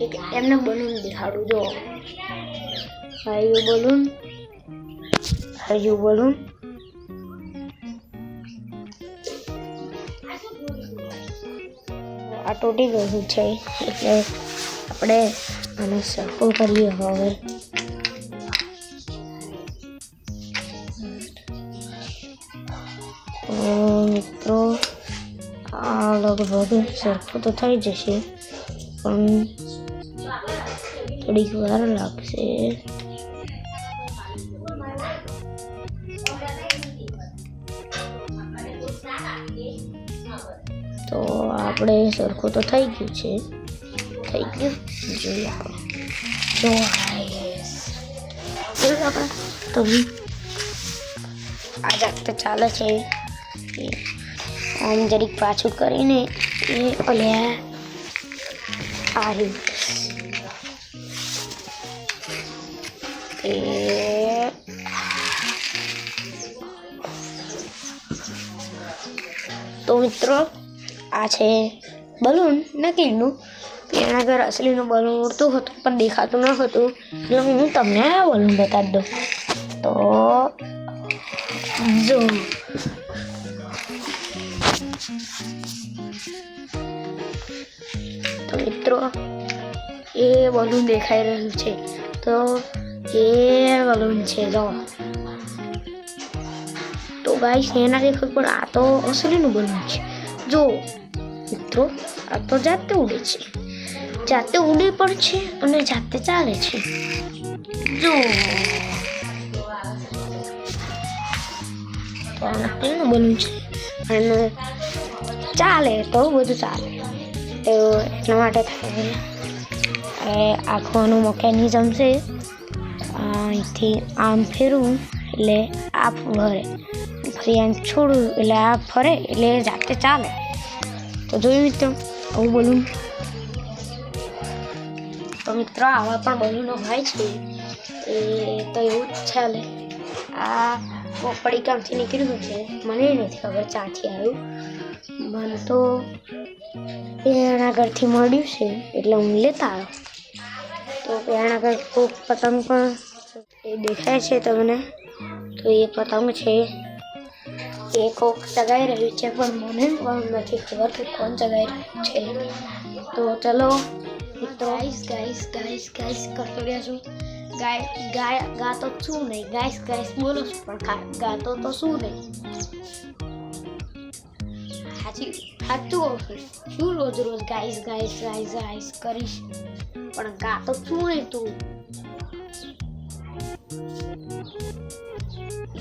એક એમને બલૂન દેખાડું જો બલૂન આ તૂટી ગયું છે એટલે આપણે આને સરખું કરીએ હવે મિત્રો આ લગભગ સરખું તો થઈ જશે પણ થોડીક વાર લાગશે તો આપણે સરખું તો થઈ ગયું છે જોઈએ આપણે તો આ જાતે ચાલે છે આમ જરીક પાછું કરીને એ ઓલ્યા તો મિત્રો આ છે બલૂન નકલીનું એના ઘર અસલીનું બલૂન ઉડતું હતું પણ દેખાતું ન હતું એટલે હું તમને આ બલૂન બતાવી દઉં તો જો તો મિત્રો એ બલૂન દેખાઈ રહ્યું છે તો એ બલૂન છે જો તો ગાઈસ એના દેખાય પણ આ તો અસલીનું બલૂન છે જો મિત્રો આ તો જાતે ઉડે છે જાતે ઉડે પણ છે અને જાતે ચાલે છે જો તો આ નકલીનું બલૂન છે અને ચાલે તો બધું ચાલે તો એટલા માટે આખવાનું મિકેનિઝમ છે અહીંથી આમ ફેરવું એટલે આ ફરે ફરી આમ છોડું એટલે આ ફરે એટલે જાતે ચાલે તો જોયું મિત્રો આવું બલૂન તો મિત્રો આવા પણ બલૂનો હોય છે એ તો એવું જ ચાલે આ પડીકામથી નીકળ્યું છે મને નથી ખબર ચાથી આવ્યું મને તો એના ઘરથી મળ્યું છે એટલે હું લેતા આવ્યો તો એના ઘર કોક પતંગ પણ એ દેખાય છે તમને તો એ પતંગ છે એ કોક ચગાઈ રહ્યું છે પણ મને પણ નથી ખબર કે કોણ ચગાઈ રહ્યું છે તો ચલો મિત્રો ગાઈસ કરતો રહ્યા છું ગાતો શું નહીં ગાઈસ બોલો છું પણ ગાતો તો શું નહીં સાચું શું રોજ ગાઈસ કરીશ પણ ગાતો શું નહીં તું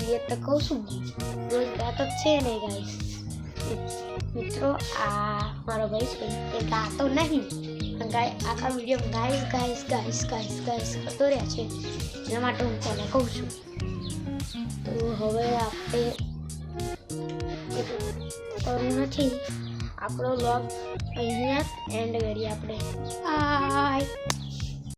એ તો કહું છું રોજ ગાતો છે ને ગાઈસ મિત્રો આ મારો ભાઈ છે એ ગાતો નહીં આખા વિડીયો ગાઈસ કરતો રહ્યા છે એના માટે હું તને કહું છું તો હવે આપણે કરવું નથી આપણો વ્લોગ અહીંયા એન્ડ કરીએ આપણે બાય